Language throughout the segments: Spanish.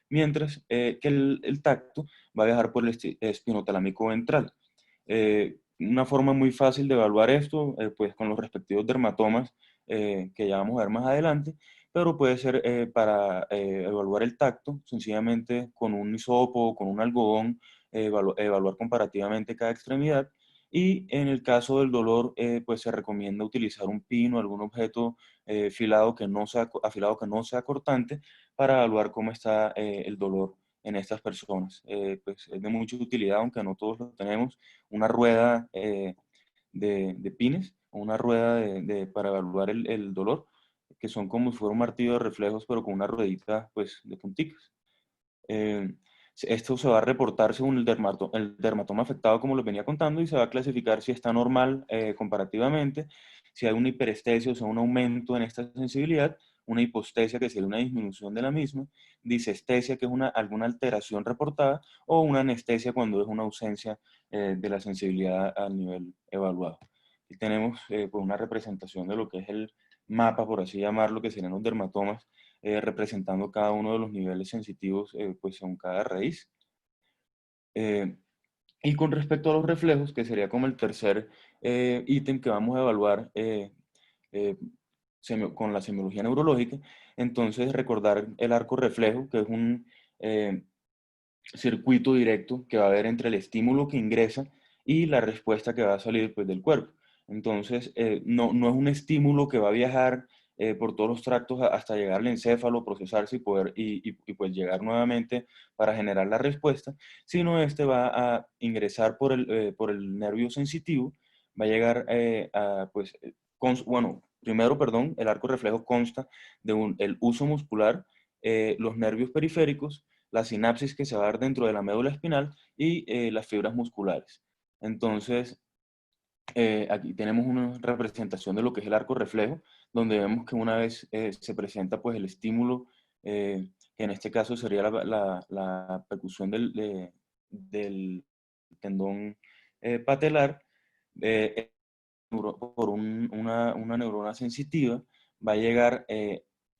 mientras que el tacto va a viajar por el espinotalámico ventral. Una forma muy fácil de evaluar esto, pues con los respectivos dermatomas que ya vamos a ver más adelante, pero puede ser para evaluar el tacto, sencillamente con un hisopo o con un algodón, evaluar comparativamente cada extremidad. Y en el caso del dolor, pues se recomienda utilizar un pin o algún objeto afilado que no sea cortante para evaluar cómo está el dolor en estas personas. Pues es de mucha utilidad, aunque no todos lo tenemos, una rueda de pines o una rueda para evaluar el dolor, que son como si fuera un martillo de reflejos, pero con una ruedita pues, de punticas. Eh, Esto se va a reportar según el dermatoma afectado, como lo venía contando, y se va a clasificar si está normal comparativamente, si hay una hiperestesia, o sea, un aumento en esta sensibilidad, una hipostesia, que sería una disminución de la misma, disestesia, que es alguna alteración reportada, o una anestesia, cuando es una ausencia de la sensibilidad al nivel evaluado. Y tenemos pues una representación de lo que es el mapa, por así llamarlo, que serían los dermatomas, representando cada uno de los niveles sensitivos pues según cada raíz. Eh, y con respecto a los reflejos, que sería como el tercer ítem que vamos a evaluar eh, con la semiología neurológica, entonces recordar el arco reflejo, que es un circuito directo que va a haber entre el estímulo que ingresa y la respuesta que va a salir pues, del cuerpo. Entonces, no es un estímulo que va a viajar por todos los tractos hasta llegar al encéfalo, procesarse y pues llegar nuevamente para generar la respuesta, sino este va a ingresar por el nervio sensitivo, va a llegar pues, bueno, primero, perdón, el arco reflejo consta de el uso muscular, los nervios periféricos, la sinapsis que se va a dar dentro de la médula espinal y las fibras musculares. Entonces, aquí tenemos una representación de lo que es el arco reflejo, donde vemos que una vez se presenta pues, el estímulo, que en este caso sería la percusión del tendón patelar, eh, por una neurona sensitiva, va a llegar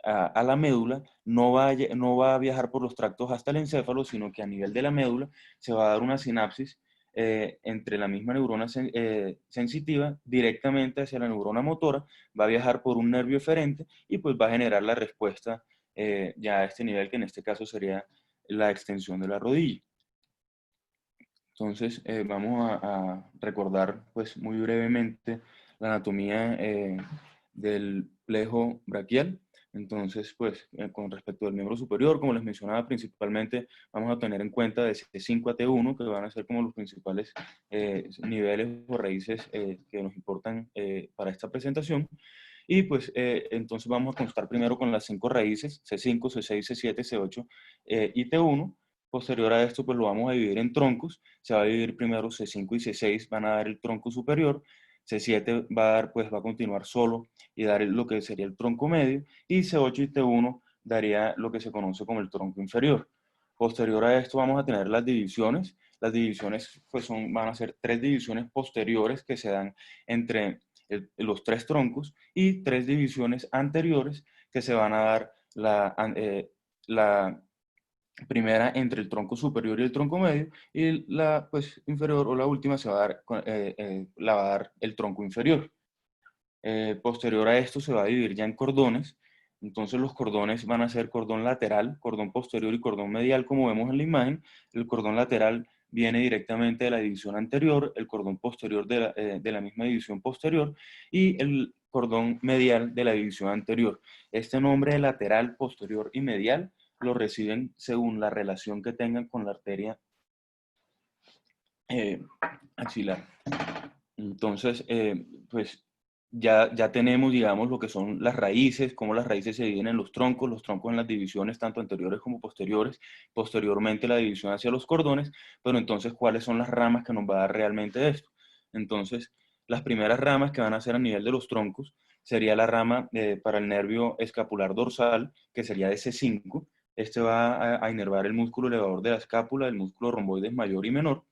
a la médula, no va a viajar por los tractos hasta el encéfalo, sino que a nivel de la médula se va a dar una sinapsis entre la misma neurona sensitiva directamente hacia la neurona motora, va a viajar por un nervio eferente y pues va a generar la respuesta ya a este nivel, que en este caso sería la extensión de la rodilla. Entonces, vamos a recordar pues muy brevemente la anatomía del plejo braquial. Entonces, pues con respecto al miembro superior, como les mencionaba, principalmente vamos a tener en cuenta de C5 a T1, que van a ser como los principales niveles o raíces que nos importan para esta presentación. Y pues entonces vamos a constar primero con las 5 raíces, C5, C6, C7, C8 y T1. Posterior a esto, pues lo vamos a dividir en troncos. Se va a dividir primero C5 y C6, van a dar el tronco superior. C7 va a dar, pues va a continuar solo y dar lo que sería el tronco medio. Y C8 y T1 daría lo que se conoce como el tronco inferior. Posterior a esto vamos a tener las divisiones. Las divisiones pues van a ser 3 divisiones posteriores que se dan entre los 3 troncos y 3 divisiones anteriores que se van a dar la primera entre el tronco superior y el tronco medio, y la pues, inferior o la última se va a dar, la va a dar el tronco inferior. Posterior a esto se va a dividir ya en cordones. Entonces los cordones van a ser cordón lateral, cordón posterior y cordón medial, como vemos en la imagen. El cordón lateral viene directamente de la división anterior, el cordón posterior de la misma división posterior y el cordón medial de la división anterior. Este nombre de lateral, posterior y medial lo reciben según la relación que tengan con la arteria eh, axilar. Entonces, pues ya tenemos, digamos, lo que son las raíces, cómo las raíces se dividen en los troncos en las divisiones tanto anteriores como posteriores, posteriormente la división hacia los cordones, pero entonces, ¿cuáles son las ramas que nos va a dar realmente esto? Entonces, las primeras ramas que van a ser a nivel de los troncos sería la rama para el nervio escapular dorsal, que sería de C5. Este va a inervar el músculo elevador de la escápula, el músculo romboides mayor y menor.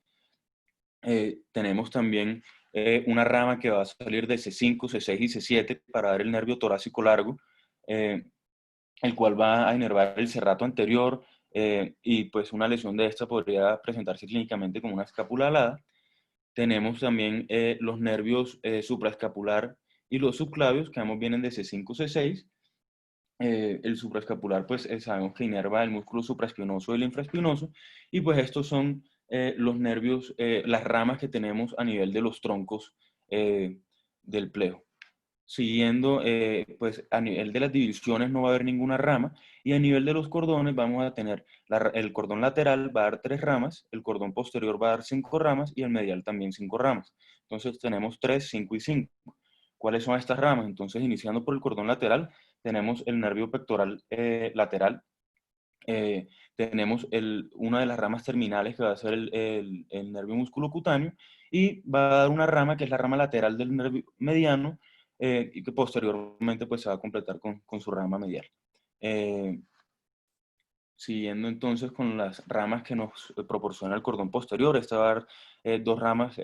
Tenemos también una rama que va a salir de C5, C6 y C7 para dar el nervio torácico largo. el cual va a inervar el serrato anterior, y pues una lesión de esta podría presentarse clínicamente como una escápula alada. Tenemos también los nervios supraescapular y los subclavios, que ambos vienen de C5, C6. El supraescapular, pues sabemos que inerva el músculo supraespinoso y el infraespinoso, y pues estos son los nervios, las ramas que tenemos a nivel de los troncos del plejo. Siguiendo, pues a nivel de las divisiones no va a haber ninguna rama, y a nivel de los cordones vamos a tener el cordón lateral va a dar 3 ramas, el cordón posterior va a dar 5 ramas y el medial también 5 ramas. Entonces tenemos 3, 5 y 5. ¿Cuáles son estas ramas? Entonces, iniciando por el cordón lateral, tenemos el nervio pectoral lateral, eh, tenemos una de las ramas terminales que va a ser el nervio musculocutáneo, y va a dar una rama que es la rama lateral del nervio mediano, y que posteriormente pues, se va a completar con su rama medial. Siguiendo entonces con las ramas que nos proporciona el cordón posterior, esta va a dar 2 ramas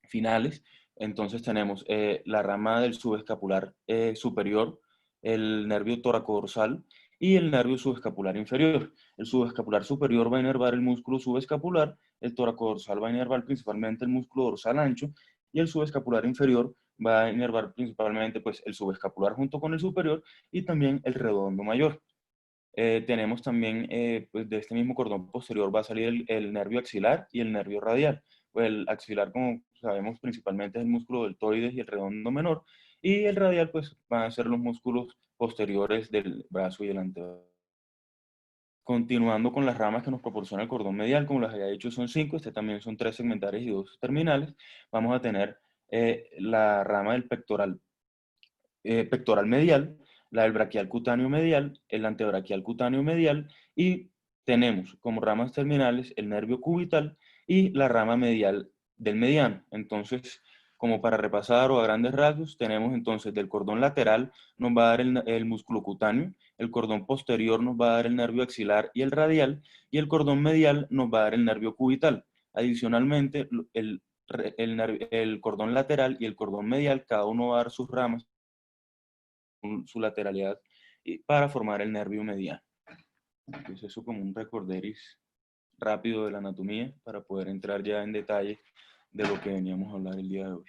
finales. Entonces tenemos la rama del subescapular superior, el nervio toracodorsal y el nervio subescapular inferior. El subescapular superior va a inervar el músculo subescapular, el toracodorsal va a inervar principalmente el músculo dorsal ancho, y el subescapular inferior va a inervar principalmente pues, el subescapular junto con el superior y también el redondo mayor. Tenemos también, pues de este mismo cordón posterior va a salir el nervio axilar y el nervio radial. Pues el axilar, como sabemos, principalmente es el músculo deltoides y el redondo menor, y el radial, pues van a ser los músculos posteriores del brazo y el antebrazo. Continuando con las ramas que nos proporciona el cordón medial, como les había dicho, son 5, este también son 3 segmentales y 2 terminales. Vamos a tener la rama del pectoral medial, la del braquial cutáneo medial, el antebraquial cutáneo medial, y tenemos como ramas terminales el nervio cubital y la rama medial del mediano. Entonces, como para repasar o a grandes rasgos, tenemos entonces del cordón lateral nos va a dar el músculo cutáneo, el cordón posterior nos va a dar el nervio axilar y el radial, y el cordón medial nos va a dar el nervio cubital. Adicionalmente, el cordón lateral y el cordón medial, cada uno va a dar sus ramas, su lateralidad, y para formar el nervio mediano. Entonces eso como un recorderis rápido de la anatomía para poder entrar ya en detalle de lo que veníamos a hablar el día de hoy.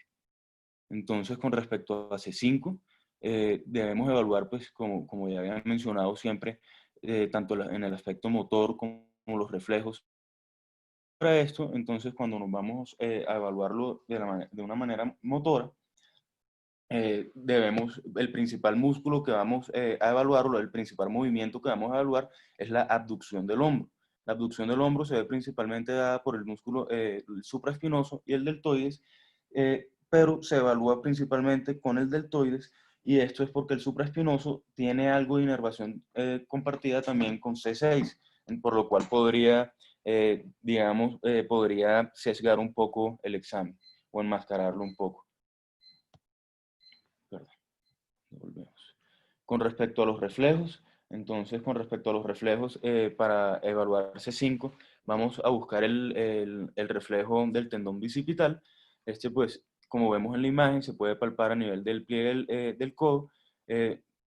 Entonces, con respecto a C5, debemos evaluar, pues, como ya había mencionado siempre, tanto en el aspecto motor como los reflejos. Para esto, entonces, cuando nos vamos a evaluarlo de una manera motora, el principal músculo que vamos a evaluar, o el principal movimiento que vamos a evaluar, es la abducción del hombro. La abducción del hombro se ve principalmente dada por el músculo el supraespinoso y el deltoides, pero se evalúa principalmente con el deltoides, y esto es porque el supraespinoso tiene algo de inervación compartida también con C6, por lo cual podría, digamos, podría sesgar un poco el examen o enmascararlo un poco. Perdón. Volvemos. Con respecto a los reflejos, entonces con respecto a los reflejos, para evaluar C5, vamos a buscar el reflejo del tendón bicipital. Este pues, como vemos en la imagen, se puede palpar a nivel del pliegue del codo,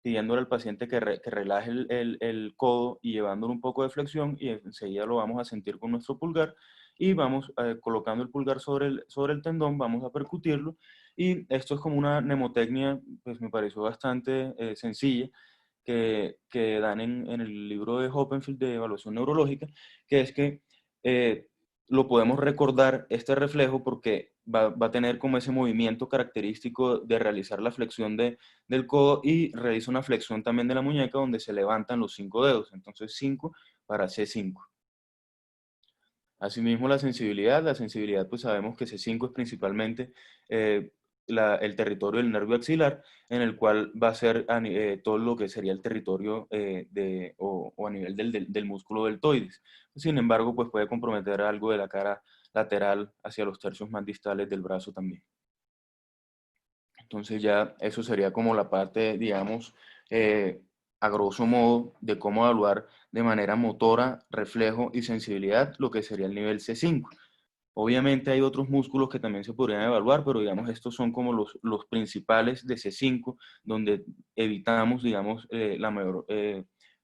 pidiéndole al paciente que relaje el codo y llevándolo un poco de flexión, y enseguida lo vamos a sentir con nuestro pulgar, y vamos colocando el pulgar sobre el tendón, vamos a percutirlo, y esto es como una mnemotecnia, pues me pareció bastante sencilla, que dan en el libro de Hoppenfield de evaluación neurológica, que es que lo podemos recordar este reflejo porque va a tener como ese movimiento característico de realizar la flexión del codo, y realiza una flexión también de la muñeca donde se levantan los 5 dedos. Entonces 5 para C5. Asimismo, la sensibilidad pues sabemos que C5 es principalmente eh, el territorio del nervio axilar, en el cual va a ser todo lo que sería el territorio o a nivel del músculo deltoides. Sin embargo, pues puede comprometer algo de la cara lateral hacia los tercios más distales del brazo también. Entonces ya eso sería como la parte, digamos, eh, a grosso modo, de cómo evaluar de manera motora, reflejo y sensibilidad lo que sería el nivel C5. Obviamente hay otros músculos que también se podrían evaluar, pero digamos estos son como los principales de C5, donde evitamos, digamos, la mayor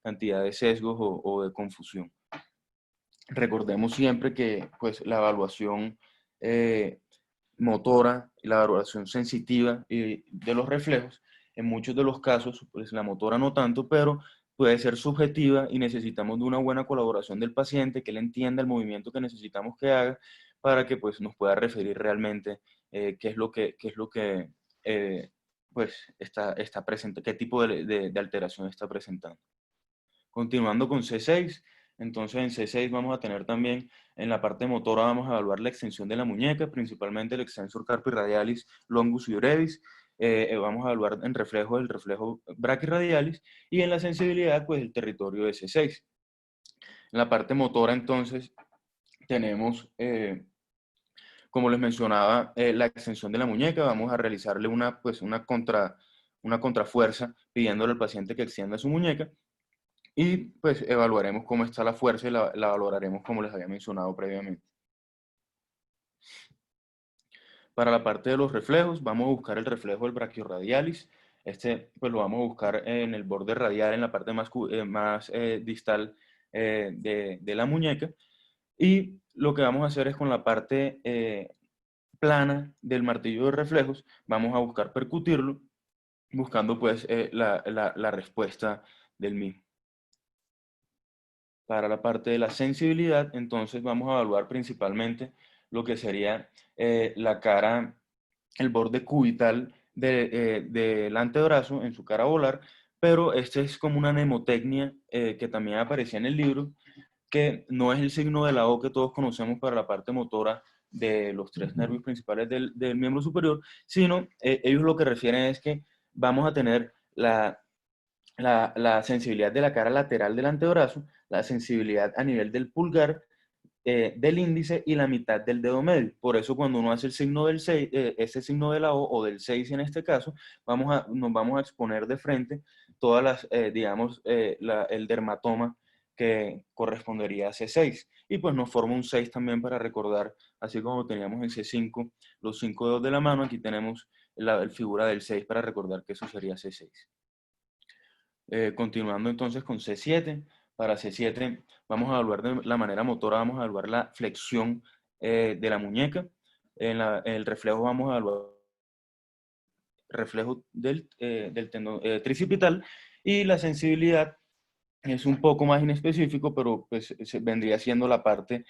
cantidad de sesgos o de confusión. Recordemos siempre que pues, la evaluación motora y la evaluación sensitiva de los reflejos, en muchos de los casos, pues la motora no tanto, pero puede ser subjetiva y necesitamos de una buena colaboración del paciente, que él entienda el movimiento que necesitamos que haga para que pues, nos pueda referir realmente qué es lo que pues, está presente, qué tipo de alteración está presentando. Continuando con C6, entonces en C6 vamos a tener también, en la parte motora vamos a evaluar la extensión de la muñeca, principalmente el extensor carpi radialis longus y brevis. Vamos a evaluar en reflejo el reflejo brachiradialis y en la sensibilidad, pues el territorio de C6. En la parte motora, entonces, tenemos, como les mencionaba, la extensión de la muñeca. Vamos a realizarle una contrafuerza pidiéndole al paciente que extienda su muñeca. Y pues evaluaremos cómo está la fuerza y la valoraremos como les había mencionado previamente. Para la parte de los reflejos, vamos a buscar el reflejo del brachioradialis. Este pues lo vamos a buscar en el borde radial, en la parte más distal de la muñeca. Y lo que vamos a hacer es con la parte plana del martillo de reflejos, vamos a buscar percutirlo, buscando pues la respuesta del mismo. Para la parte de la sensibilidad, entonces vamos a evaluar principalmente lo que sería la cara, el borde cubital del antebrazo en su cara volar, pero este es como una mnemotecnia que también aparecía en el libro, que no es el signo de la O que todos conocemos para la parte motora de los tres nervios principales del miembro superior, sino ellos lo que refieren es que vamos a tener la sensibilidad de la cara lateral del antebrazo, la sensibilidad a nivel del pulgar, del índice y la mitad del dedo medio. Por eso cuando uno hace el signo del 6, ese signo de la O del 6 en este caso, nos vamos a exponer de frente todas las, digamos, el dermatoma que correspondería a C6. Y pues nos forma un 6 también para recordar, así como teníamos en C5 los 5 dedos de la mano, aquí tenemos la figura del 6 para recordar que eso sería C6. Continuando entonces con C7, para C7 vamos a evaluar de la manera motora, vamos a evaluar la flexión de la muñeca. En el reflejo vamos a evaluar el reflejo del tendón tricipital y la sensibilidad es un poco más inespecífico, pero pues vendría siendo la parte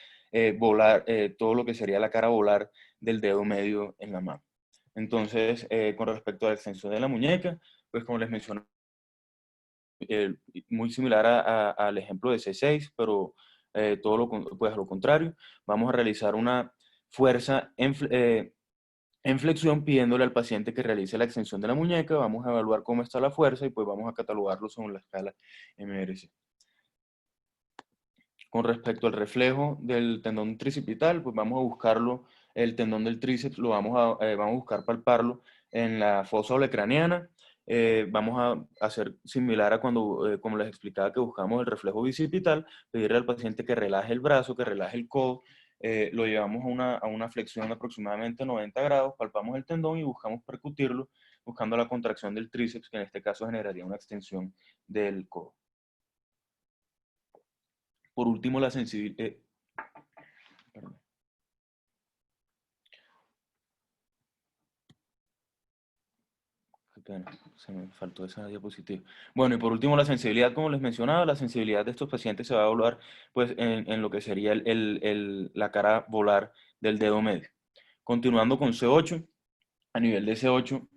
volar, todo lo que sería la cara volar del dedo medio en la mano. Entonces, con respecto a la extensión de la muñeca, pues como les mencioné, eh, muy similar al ejemplo de C6, pero todo pues, a lo contrario. Vamos a realizar una fuerza en flexión pidiéndole al paciente que realice la extensión de la muñeca. Vamos a evaluar cómo está la fuerza y pues vamos a catalogarlo según la escala MRC. Con respecto al reflejo del tendón tricipital, pues vamos a buscarlo, el tendón del tríceps vamos a buscar palparlo en la fosa olecraniana. Vamos a hacer similar a cuando, como les explicaba, que buscamos el reflejo bicipital, pedirle al paciente que relaje el brazo, que relaje el codo, lo llevamos a una flexión de aproximadamente 90 grados, palpamos el tendón y buscamos percutirlo, buscando la contracción del tríceps, que en este caso generaría una extensión del codo. Por último, la sensibilidad. Se me faltó esa diapositiva. Bueno, y por último, la sensibilidad, como les mencionaba, la sensibilidad de estos pacientes se va a evaluar pues, en lo que sería la cara volar del dedo medio. Continuando con C8, a nivel de C8,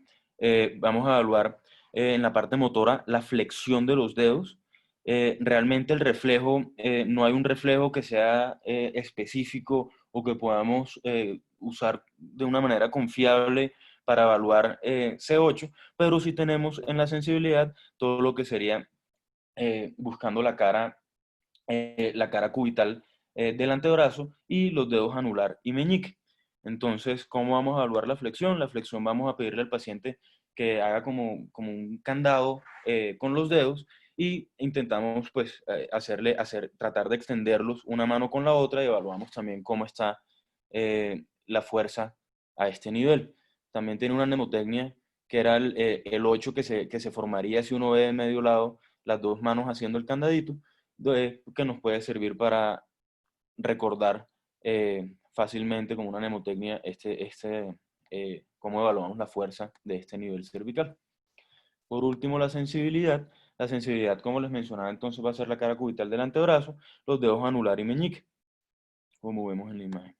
vamos a evaluar en la parte motora la flexión de los dedos. Realmente el reflejo, no hay un reflejo que sea específico o que podamos usar de una manera confiable para evaluar C8, pero sí tenemos en la sensibilidad todo lo que sería buscando la cara cubital del antebrazo y los dedos anular y meñique. Entonces, ¿cómo vamos a evaluar la flexión? La flexión vamos a pedirle al paciente que haga como un candado con los dedos y intentamos pues tratar de extenderlos una mano con la otra y evaluamos también cómo está la fuerza a este nivel. También tiene una mnemotecnia que era el 8 que se formaría si uno ve de medio lado las dos manos haciendo el candadito, que nos puede servir para recordar fácilmente como una mnemotecnia cómo evaluamos la fuerza de este nivel cervical. Por último, la sensibilidad. La sensibilidad, como les mencionaba, entonces va a ser la cara cubital del antebrazo, los dedos anular y meñique, como vemos en la imagen.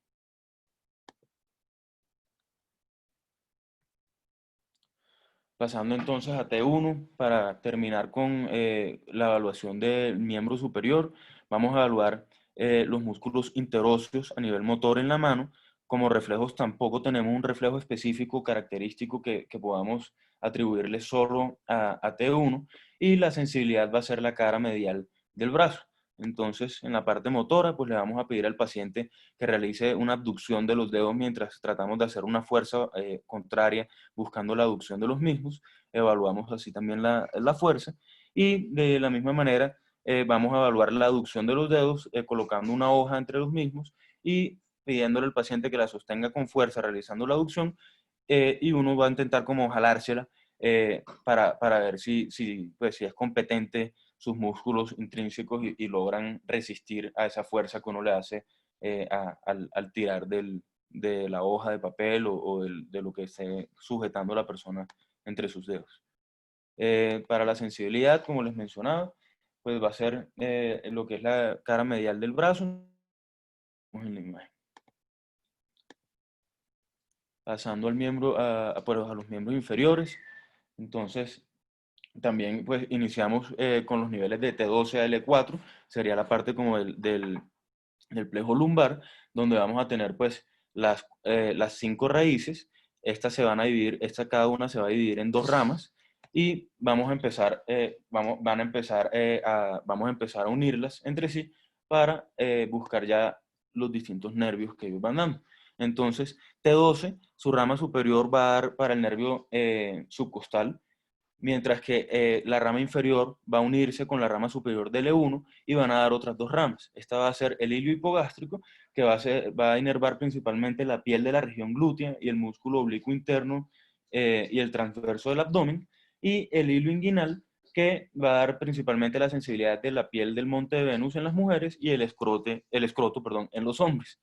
Pasando entonces a T1, para terminar con la evaluación del miembro superior, vamos a evaluar los músculos interóseos a nivel motor en la mano. Como reflejos tampoco tenemos un reflejo específico característico que podamos atribuirle solo a T1, y la sensibilidad va a ser la cara medial del brazo. Entonces, en la parte motora, pues le vamos a pedir al paciente que realice una abducción de los dedos mientras tratamos de hacer una fuerza contraria buscando la aducción de los mismos. Evaluamos así también la fuerza, y de la misma manera vamos a evaluar la aducción de los dedos colocando una hoja entre los mismos y pidiéndole al paciente que la sostenga con fuerza realizando la aducción, y uno va a intentar como jalársela para ver pues, si es competente sus músculos intrínsecos y logran resistir a esa fuerza que uno le hace al tirar de la hoja de papel o de lo que esté sujetando la persona entre sus dedos. Para la sensibilidad, como les mencionaba, pues va a ser lo que es la cara medial del brazo. En la imagen. Pasando al miembro, pues, a los miembros inferiores, entonces también pues iniciamos con los niveles de T12 a L4, sería la parte como del plejo lumbar, donde vamos a tener pues las 5 raíces. Estas se van a dividir, cada una se va a dividir en 2 ramas, y vamos a empezar, vamos a empezar a unirlas entre sí para buscar ya los distintos nervios que ellos van dando. Entonces, T12, su rama superior va a dar para el nervio subcostal, mientras que la rama inferior va a unirse con la rama superior del E1 y van a dar otras 2 ramas. Esta va a ser el hilo hipogástrico, que va a inervar principalmente la piel de la región glútea y el músculo oblicuo interno y el transverso del abdomen, y el hilo inguinal, que va a dar principalmente la sensibilidad de la piel del monte de Venus en las mujeres y el escroto, perdón, en los hombres.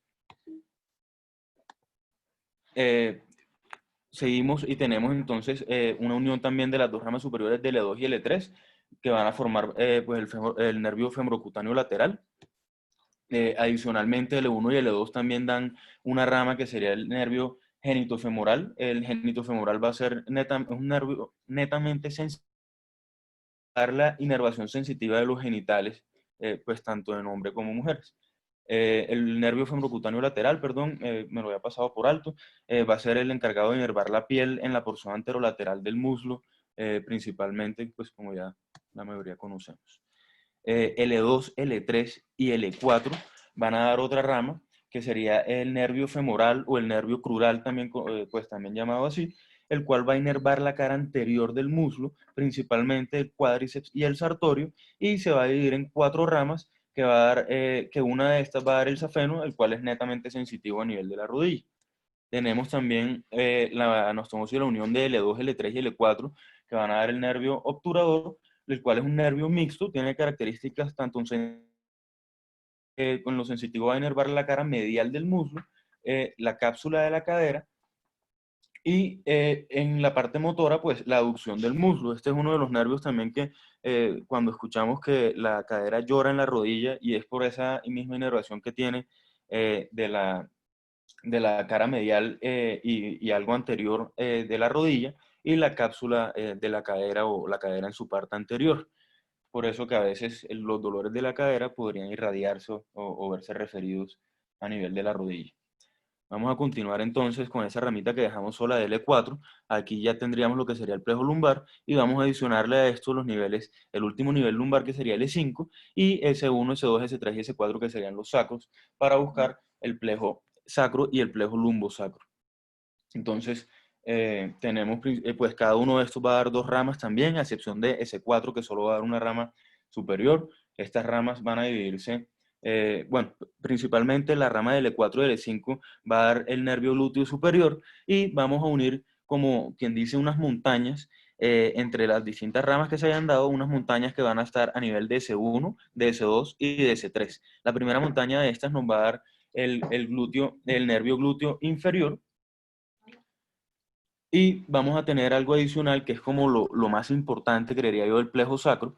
Seguimos y tenemos entonces una unión también de las 2 ramas superiores del L2 y L3, que van a formar pues el nervio femorocutáneo lateral. Adicionalmente, el L1 y el L2 también dan una rama que sería el nervio genitofemoral. El genitofemoral va a ser un nervio netamente sensible a la inervación sensitiva de los genitales, pues tanto en hombres como mujeres. El nervio femorocutáneo lateral, perdón, me lo había pasado por alto, va a ser el encargado de inervar la piel en la porción anterolateral del muslo, principalmente, pues como ya la mayoría conocemos. L2, L3 y L4 van a dar otra rama, que sería el nervio femoral o el nervio crural, también, pues también llamado así, el cual va a inervar la cara anterior del muslo, principalmente el cuádriceps y el sartorio, y se va a dividir en 4 ramas, que va a dar, que una de estas va a dar el safeno, el cual es netamente sensitivo a nivel de la rodilla. Tenemos también la anastomosis de la unión de L2, L3 y L4, que van a dar el nervio obturador, el cual es un nervio mixto, tiene características tanto con lo sensitivo va a inervar la cara medial del muslo, la cápsula de la cadera, y en la parte motora, pues la aducción del muslo. Este es uno de los nervios también que cuando escuchamos que la cadera llora en la rodilla, y es por esa misma inervación que tiene de la cara medial y algo anterior de la rodilla, y la cápsula de la cadera o la cadera en su parte anterior. Por eso que a veces los dolores de la cadera podrían irradiarse o verse referidos a nivel de la rodilla. Vamos a continuar entonces con esa ramita que dejamos sola de L4. Aquí ya tendríamos lo que sería el plejo lumbar, y vamos a adicionarle a esto los niveles, el último nivel lumbar que sería L5, y S1, S2, S3 y S4 que serían los sacros, para buscar el plejo sacro y el plejo lumbosacro. Entonces, tenemos, pues cada uno de estos va a dar 2 ramas también, a excepción de S4, que solo va a dar una rama superior. Estas ramas van a dividirse Bueno, principalmente la rama del L4 y del L5 va a dar el nervio glúteo superior y vamos a unir, como quien dice, unas montañas entre las distintas ramas que se hayan dado, unas montañas que van a estar a nivel de S1, de S2 y de S3. La primera montaña de estas nos va a dar el glúteo, el nervio glúteo inferior, y vamos a tener algo adicional que es como lo más importante, creería yo, del plejo sacro,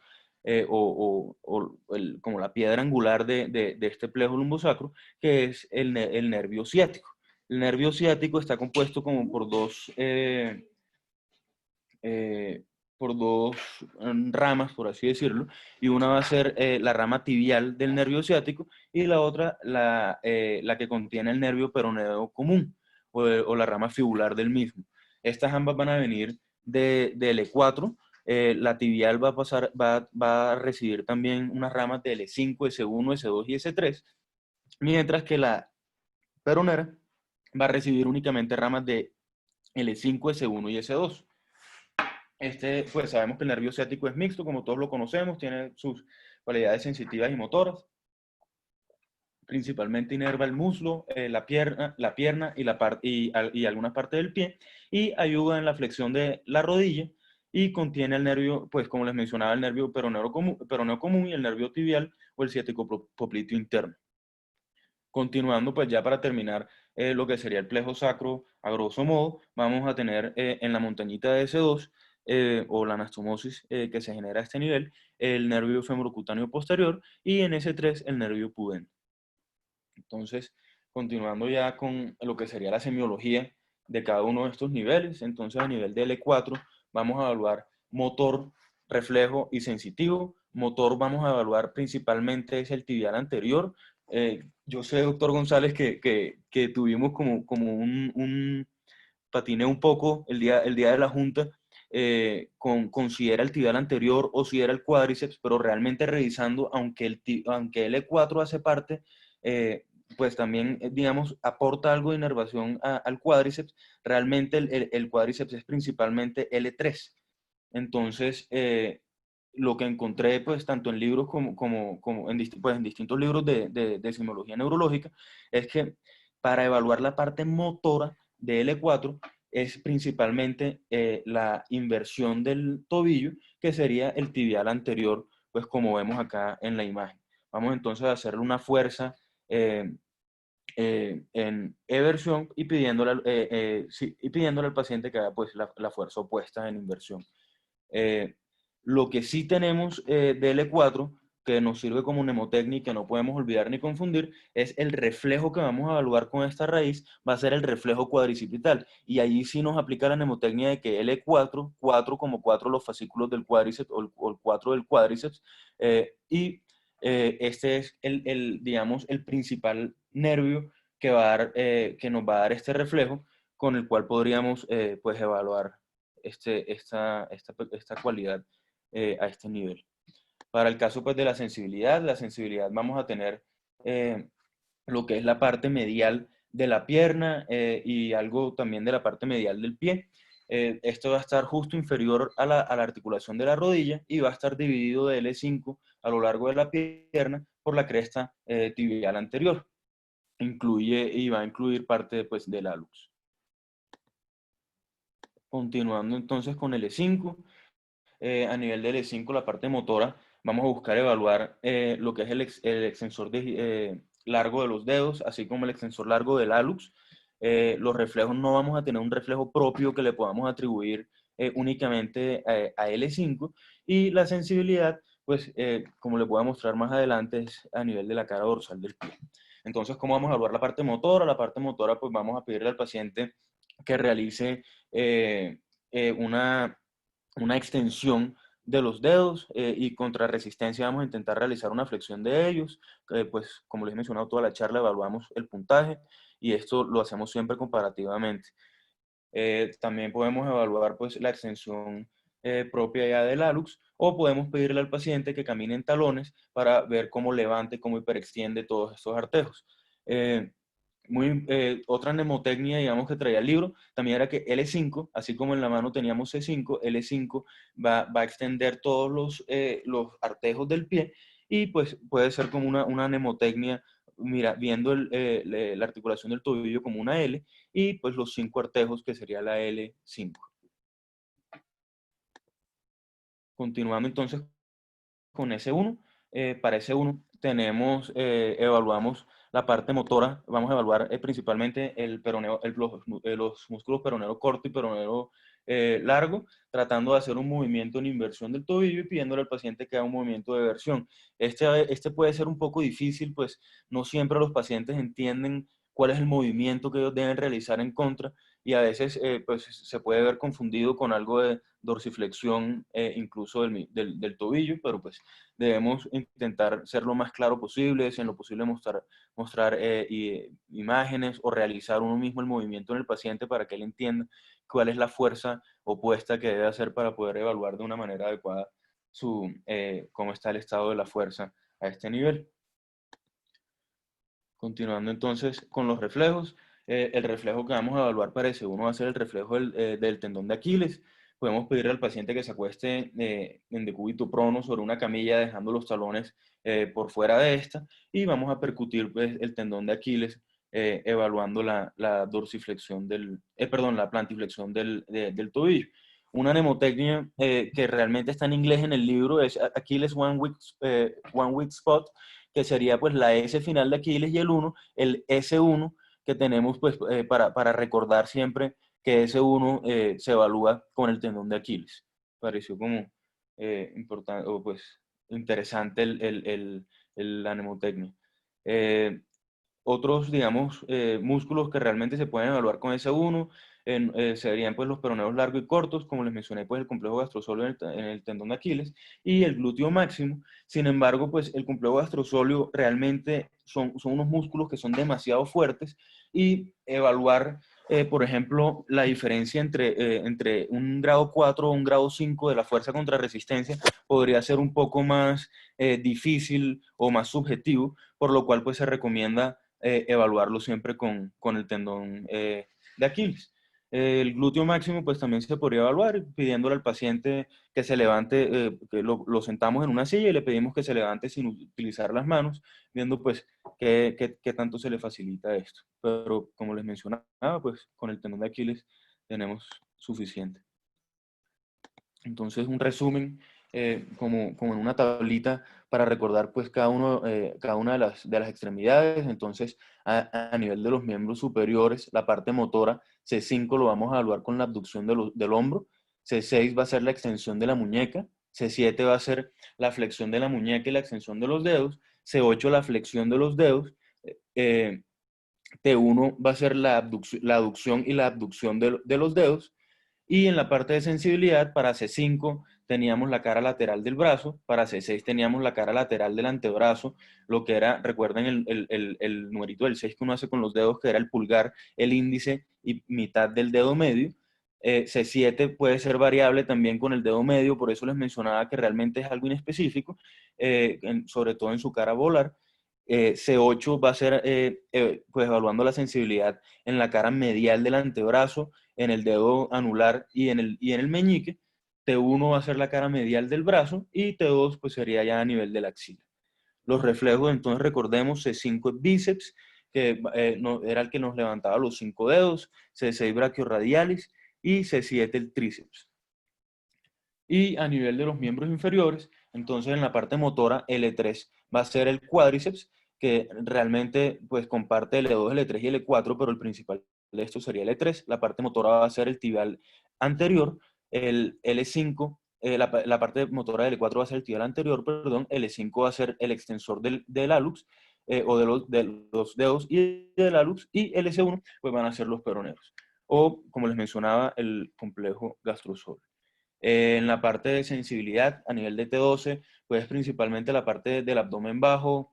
como la piedra angular de este plejo lumbosacro, que es el nervio ciático. El nervio ciático está compuesto como eh, por dos ramas, por así decirlo, y una va a ser la rama tibial del nervio ciático y la otra la que contiene el nervio peroneo común o la rama fibular del mismo. Estas ambas van a venir de L4. La tibial va a recibir también unas ramas de L5, S1, S2 y S3, mientras que la peronera va a recibir únicamente ramas de L5, S1 y S2. Pues sabemos que el nervio ciático es mixto, como todos lo conocemos, tiene sus cualidades sensitivas y motoras. Principalmente inerva el muslo, la pierna y alguna parte del pie, y ayuda en la flexión de la rodilla, y contiene el nervio, pues como les mencionaba, el nervio peroneo común y el nervio tibial o el ciático popliteo interno. Continuando, pues ya para terminar lo que sería el plejo sacro, a grosso modo, vamos a tener en la montañita de S2 o la anastomosis que se genera a este nivel, el nervio femorocutáneo posterior, y en S3 el nervio pudente. Entonces, continuando ya con lo que sería la semiología de cada uno de estos niveles, entonces a nivel de L4 vamos a evaluar motor, reflejo y sensitivo. Motor vamos a evaluar principalmente es el tibial anterior. Yo sé, doctor González, que tuvimos como un patiné un poco el día de la junta con si era el tibial anterior o si era el cuádriceps, pero realmente revisando, aunque el E4 hace parte, pues también, digamos, aporta algo de inervación al cuádriceps, realmente el cuádriceps es principalmente L3. Entonces, lo que encontré, pues, tanto en libros como pues, en distintos libros de simología neurológica, es que para evaluar la parte motora de L4 es principalmente la inversión del tobillo, que sería el tibial anterior, pues como vemos acá en la imagen. Vamos entonces a hacerle una fuerza en eversión y pidiéndole al paciente que haga pues la fuerza opuesta en inversión. Eh, lo que sí tenemos de L4, que nos sirve como mnemotecnia y que no podemos olvidar ni confundir, es el reflejo que vamos a evaluar con esta raíz, va a ser el reflejo cuadricipital. Y allí sí nos aplica la mnemotecnia de que L4, 4 como 4 los fascículos del cuádriceps o el 4 del cuádriceps, este es digamos, el principal nervio que nos va a dar este reflejo, con el cual podríamos pues evaluar esta cualidad a este nivel. Para el caso pues, de la sensibilidad vamos a tener lo que es la parte medial de la pierna y algo también de la parte medial del pie. Esto va a estar justo inferior a la articulación de la rodilla y va a estar dividido de L5 a lo largo de la pierna por la cresta tibial anterior. Va a incluir parte pues, del hallux. Continuando entonces con el E5, a nivel del E5, la parte motora, vamos a buscar evaluar lo que es el extensor largo de los dedos, así como el extensor largo del hallux. Los reflejos no vamos a tener un reflejo propio que le podamos atribuir únicamente a L5, y la sensibilidad, pues como le voy a mostrar más adelante, es a nivel de la cara dorsal del pie. Entonces, ¿cómo vamos a evaluar la parte motora? La parte motora, pues vamos a pedirle al paciente que realice una extensión de los dedos y contra resistencia vamos a intentar realizar una flexión de ellos. Pues como les he mencionado toda la charla, evaluamos el puntaje y esto lo hacemos siempre comparativamente. También podemos evaluar pues la extensión propia ya del hallux, o podemos pedirle al paciente que camine en talones para ver cómo levante, cómo hiperextiende todos estos artejos. Otra mnemotecnia, digamos, que traía el libro, también era que L5, así como en la mano teníamos C5, L5 va a extender todos los artejos del pie, y pues puede ser como una mnemotecnia, mira, viendo la articulación del tobillo como una L, y pues los 5 artejos que sería la L5. Continuando entonces con S1. Para S1 tenemos, evaluamos la parte motora, vamos a evaluar principalmente el peroneo, los músculos peroneo corto y peroneo largo, tratando de hacer un movimiento en inversión del tobillo y pidiéndole al paciente que haga un movimiento de eversión. Este puede ser un poco difícil, pues no siempre los pacientes entienden cuál es el movimiento que ellos deben realizar en contra, y a veces pues se puede ver confundido con algo de dorsiflexión incluso del tobillo, pero pues debemos intentar ser lo más claro posible, si en lo posible mostrar imágenes o realizar uno mismo el movimiento en el paciente para que él entienda cuál es la fuerza opuesta que debe hacer para poder evaluar de una manera adecuada cómo está el estado de la fuerza a este nivel. Continuando entonces con los reflejos, el reflejo que vamos a evaluar para ese uno va a ser el reflejo del tendón de Aquiles. Podemos pedirle al paciente que se acueste en decúbito prono sobre una camilla, dejando los talones por fuera de esta, y vamos a percutir pues, el tendón de Aquiles, evaluando la dorsiflexión perdón, la plantiflexión del tobillo. Una mnemotecnia que realmente está en inglés en el libro es Achilles One Weak Spot, que sería pues la S final de Aquiles, y el S1, que tenemos pues para recordar siempre que S1 se evalúa con el tendón de Aquiles. Pareció como importante, o pues interesante la mnemotecnia. Otros, digamos, músculos que realmente se pueden evaluar con S1 serían pues los peroneos largos y cortos, como les mencioné, pues el complejo gastrosóleo en el tendón de Aquiles, y el glúteo máximo. Sin embargo, pues el complejo gastrosóleo realmente son unos músculos que son demasiado fuertes, y evaluar, por ejemplo, la diferencia entre un grado 4 o un grado 5 de la fuerza contra resistencia podría ser un poco más difícil o más subjetivo, por lo cual pues se recomienda evaluarlo siempre con el tendón de Aquiles. El glúteo máximo pues también se podría evaluar pidiéndole al paciente que se levante, que lo sentamos en una silla y le pedimos que se levante sin utilizar las manos, viendo pues qué tanto se le facilita esto. Pero como les mencionaba, pues con el tendón de Aquiles tenemos suficiente. Entonces, un resumen, como en una tablita para recordar pues cada una de las extremidades. Entonces, a nivel de los miembros superiores, la parte motora, C5 lo vamos a evaluar con la abducción del hombro, C6 va a ser la extensión de la muñeca, C7 va a ser la flexión de la muñeca y la extensión de los dedos, C8 la flexión de los dedos, eh, T1 va a ser la aducción y la abducción de los dedos, y en la parte de sensibilidad, para C5 teníamos la cara lateral del brazo, para C6 teníamos la cara lateral del antebrazo, lo que era, recuerden el numerito del 6 que uno hace con los dedos, que era el pulgar, el índice y mitad del dedo medio. C7 puede ser variable también con el dedo medio, por eso les mencionaba que realmente es algo inespecífico, sobre todo en su cara volar. C8 va a ser pues evaluando la sensibilidad en la cara medial del antebrazo, en el dedo anular y en el meñique. T1 va a ser la cara medial del brazo, y T2 pues sería ya a nivel de la axila. Los reflejos, entonces recordemos, C5 es bíceps, que era el que nos levantaba los 5 dedos, C6 brachioradialis y C7 el tríceps. Y a nivel de los miembros inferiores, entonces en la parte motora, L3 va a ser el cuádriceps, que realmente pues comparte L2, L3 y L4, pero el principal de esto sería L3. La parte motora va a ser el tibial anterior, el L5, la parte motora del L4 va a ser el tibial anterior, perdón, L5 va a ser el extensor del hallux, o de los dedos y del hallux, y LS1 pues van a ser los peroneos, o como les mencionaba, el complejo gastrosóleo. En la parte de sensibilidad, a nivel de T12, pues principalmente la parte del abdomen bajo,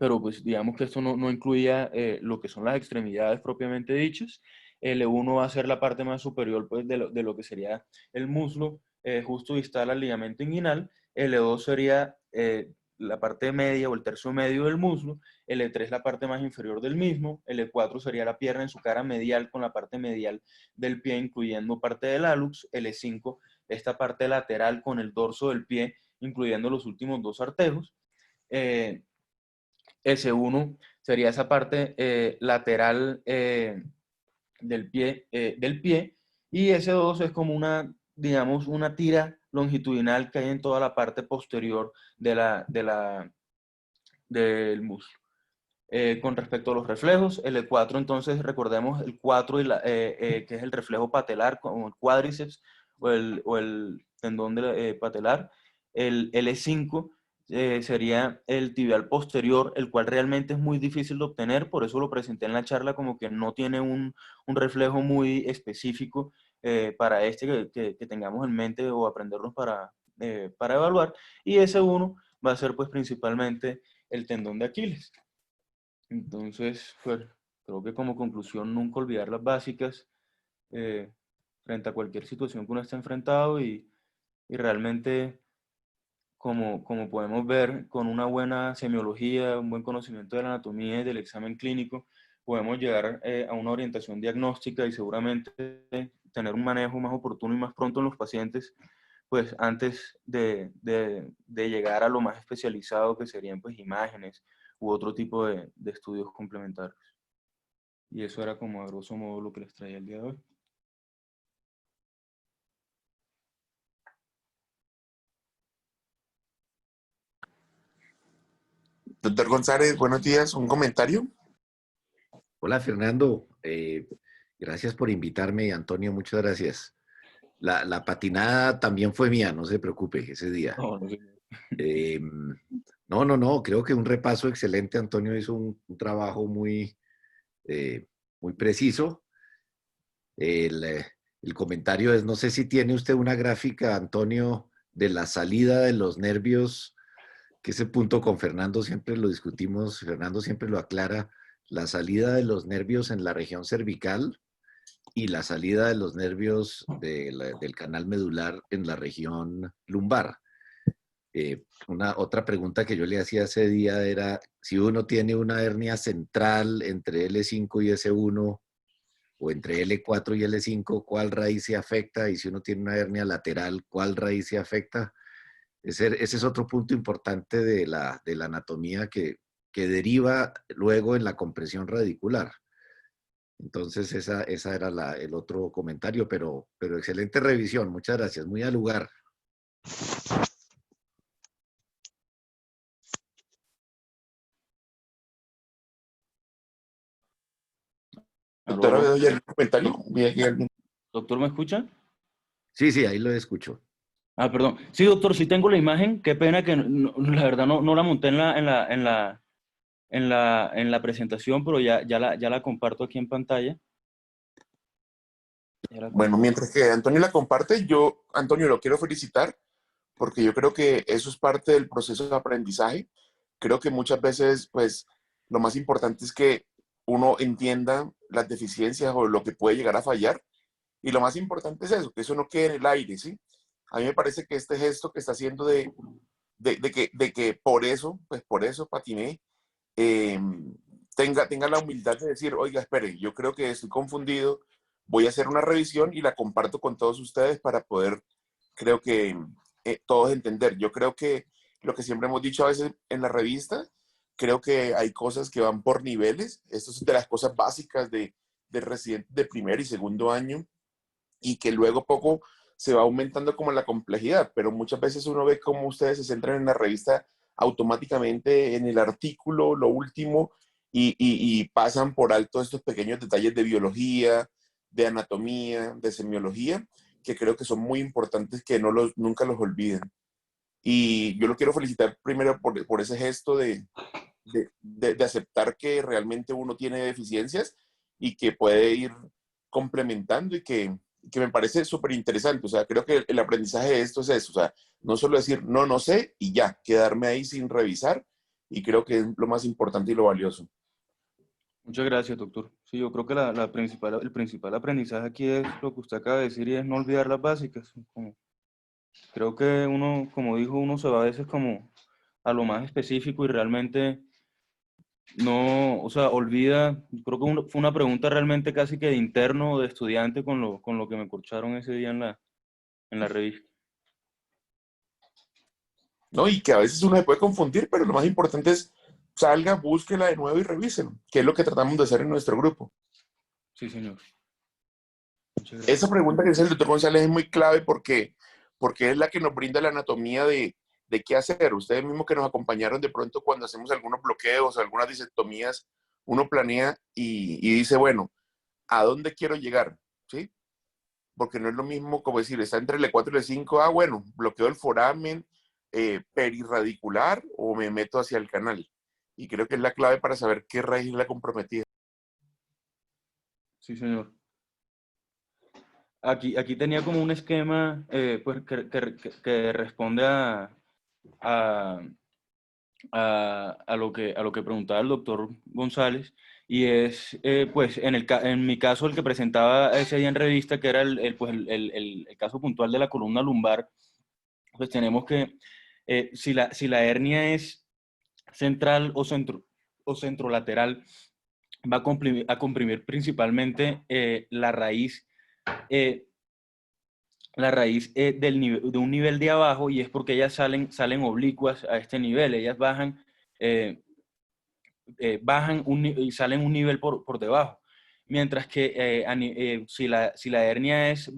pero pues digamos que esto no incluía lo que son las extremidades propiamente dichas. L1 va a ser la parte más superior pues, de lo que sería el muslo, justo distal al ligamento inguinal. L2 sería la parte media o el tercio medio del muslo. L3 la parte más inferior del mismo. L4 sería la pierna en su cara medial con la parte medial del pie, incluyendo parte del hallux. L5 esta parte lateral con el dorso del pie incluyendo los últimos dos artejos. S1 sería esa parte lateral del pie, y S2 es como una, digamos, una tira longitudinal que hay en toda la parte posterior del muslo. Con respecto a los reflejos, el E4, entonces recordemos el 4, que es el reflejo patelar, como el cuádriceps o el tendón patelar. El E5 sería el tibial posterior, el cual realmente es muy difícil de obtener, por eso lo presenté en la charla como que no tiene un reflejo muy específico para que tengamos en mente o aprendernos para evaluar. Y ese uno va a ser pues principalmente el tendón de Aquiles. Entonces, pues, creo que como conclusión nunca olvidar las básicas frente a cualquier situación que uno esté enfrentado y realmente, como podemos ver, con una buena semiología, un buen conocimiento de la anatomía y del examen clínico, podemos llegar a una orientación diagnóstica y seguramente tener un manejo más oportuno y más pronto en los pacientes, pues antes de llegar a lo más especializado que serían pues imágenes u otro tipo de estudios complementarios. Y eso era como a grosso modo lo que les traía el día de hoy. Doctor González, buenos días. ¿Un comentario? Hola Fernando, gracias por invitarme. Antonio, muchas gracias. La patinada también fue mía, no se preocupe ese día. No, no sé. No, creo que un repaso excelente. Antonio hizo un trabajo muy preciso. El comentario es, no sé si tiene usted una gráfica, Antonio, de la salida de los nervios, que ese punto con Fernando siempre lo discutimos, Fernando siempre lo aclara, la salida de los nervios en la región cervical y la salida de los nervios del canal medular en la región lumbar. Una otra pregunta que yo le hacía ese día era si uno tiene una hernia central entre L5 y S1 o entre L4 y L5, ¿cuál raíz se afecta? Y si uno tiene una hernia lateral, ¿cuál raíz se afecta? Ese es otro punto importante de la anatomía que deriva luego en la compresión radicular. Entonces, esa era el otro comentario, pero excelente revisión. Muchas gracias. Muy al lugar. Doctora, ¿veo ya el comentario? ¿Doctor, me escucha? Sí, ahí lo escucho. Ah, perdón. Sí, doctor, sí tengo la imagen. Qué pena que la verdad no la monté en la presentación, pero ya la comparto aquí en pantalla. Bueno, mientras que Antonio la comparte, Antonio, lo quiero felicitar porque yo creo que eso es parte del proceso de aprendizaje. Creo que muchas veces, pues, lo más importante es que uno entienda las deficiencias o lo que puede llegar a fallar. Y lo más importante es eso, que eso no quede en el aire, ¿sí? A mí me parece que este gesto que está haciendo de que pues por eso patiné, eh, tenga la humildad de decir, oiga, espere, yo creo que estoy confundido, voy a hacer una revisión y la comparto con todos ustedes para poder, creo que, todos entender. Yo creo que lo que siempre hemos dicho a veces en la revista, creo que hay cosas que van por niveles. Esto es de las cosas básicas de residente de primer y segundo año y que luego poco se va aumentando como la complejidad, pero muchas veces uno ve cómo ustedes se centran en la revista automáticamente en el artículo, lo último, y pasan por alto estos pequeños detalles de biología, de anatomía, de semiología, que creo que son muy importantes que nunca los olviden. Y yo lo quiero felicitar primero por ese gesto de aceptar que realmente uno tiene deficiencias y que puede ir complementando y que me parece súper interesante. O sea, creo que el aprendizaje de esto es eso. O sea, no solo decir no sé y ya, quedarme ahí sin revisar. Y creo que es lo más importante y lo valioso. Muchas gracias, doctor. Sí, yo creo que el principal aprendizaje aquí es lo que usted acaba de decir y es no olvidar las básicas. Creo que uno, como dijo, uno se va a veces como a lo más específico y realmente no, o sea, olvida, creo que fue una pregunta realmente casi que de interno o de estudiante con lo que me corcharon ese día en la revista. ¿no? Y que a veces uno se puede confundir, pero lo más importante es salga, búsquela de nuevo y revíselo, que es lo que tratamos de hacer en nuestro grupo. Sí, señor. Esa pregunta que dice el doctor González es muy clave porque es la que nos brinda la anatomía de qué hacer. Ustedes mismos que nos acompañaron de pronto cuando hacemos algunos bloqueos, algunas disectomías, uno planea y dice, bueno, ¿a dónde quiero llegar? ¿Sí? Porque no es lo mismo como decir, está entre el E4 y el E5, bueno, bloqueo el foramen perirradicular o me meto hacia el canal. Y creo que es la clave para saber qué raíz es la comprometida. Sí, señor. Aquí tenía como un esquema pues, que responde a, a lo que preguntaba el doctor González, y es, pues, en mi caso, el que presentaba ese día en revista, que era pues, el caso puntual de la columna lumbar, pues tenemos que, si la hernia es central o centrolateral, va a comprimir principalmente eh, la raíz de un nivel de abajo, y es porque ellas salen oblicuas a este nivel, ellas eh, bajan y salen un nivel por debajo. Mientras que si la hernia es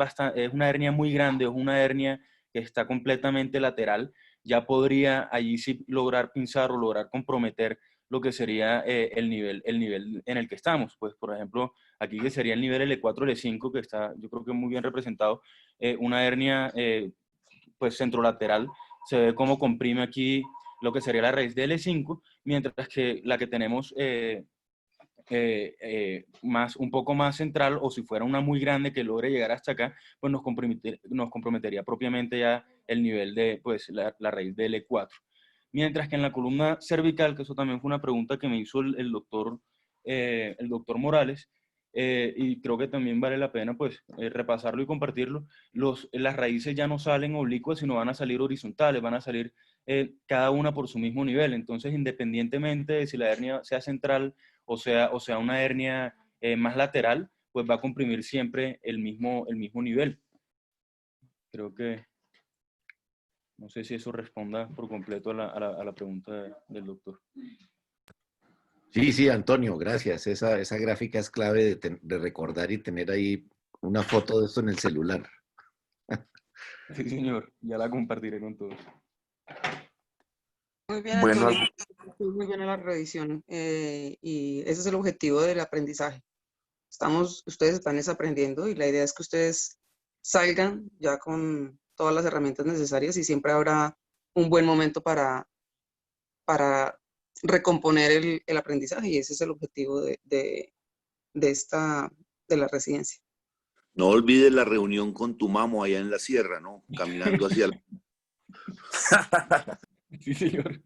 una hernia muy grande o es una hernia que está completamente lateral, ya podría allí sí lograr pinzar o lograr comprometer lo que sería el nivel en el que estamos. Pues, por ejemplo, aquí que sería el nivel L4, L5, que está, yo creo que muy bien representado, una hernia pues centrolateral, se ve cómo comprime aquí lo que sería la raíz de L5, mientras que la que tenemos un poco más central, o si fuera una muy grande que logre llegar hasta acá, pues nos comprometería propiamente ya el nivel de pues, la raíz de L4. Mientras que en la columna cervical, que eso también fue una pregunta que me hizo el doctor Morales, y creo que también vale la pena pues, repasarlo y compartirlo, las raíces ya no salen oblicuas, sino van a salir horizontales, van a salir cada una por su mismo nivel. Entonces, independientemente de si la hernia sea central o sea una hernia más lateral, pues va a comprimir siempre el mismo nivel. Creo que, no sé si eso responda por completo a la pregunta del doctor. Sí, sí, Antonio, gracias. Esa gráfica es clave de recordar y tener ahí una foto de esto en el celular. Sí, señor, ya la compartiré con todos. Muy bien, Bueno, Antonio. Muy bien en la revisión. Y ese es el objetivo del aprendizaje. Ustedes están aprendiendo y la idea es que ustedes salgan ya con todas las herramientas necesarias y siempre habrá un buen momento para recomponer el aprendizaje, y ese es el objetivo de la residencia. No olvides la reunión con tu mamo allá en la sierra, ¿no? Caminando hacia el... Sí, señor.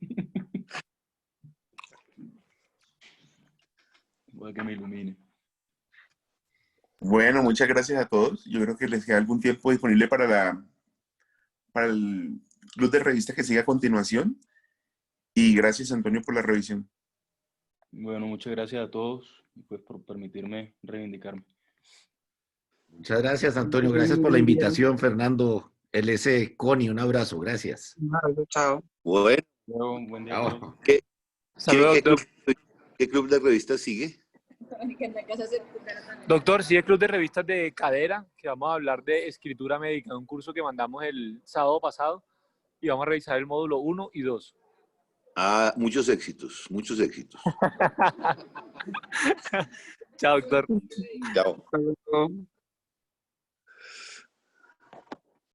Voy a que me ilumine. bueno, muchas gracias a todos. Yo creo que les queda algún tiempo disponible para el club de revistas que sigue a continuación. Y gracias, Antonio, por la revisión. Bueno, muchas gracias a todos pues, por permitirme reivindicarme. Muchas gracias, Antonio. Gracias por la invitación, Fernando LC. Connie, un abrazo. Gracias. Chao. Bueno, Luego, buen día a Chao. todos. ¿Qué club de revistas sigue? Doctor, sí, el club de revistas de cadera, que vamos a hablar de escritura médica, un curso que mandamos el sábado pasado, y vamos a revisar el módulo 1 y 2. Ah, muchos éxitos, muchos éxitos. Chao, doctor. Chao. Hasta luego.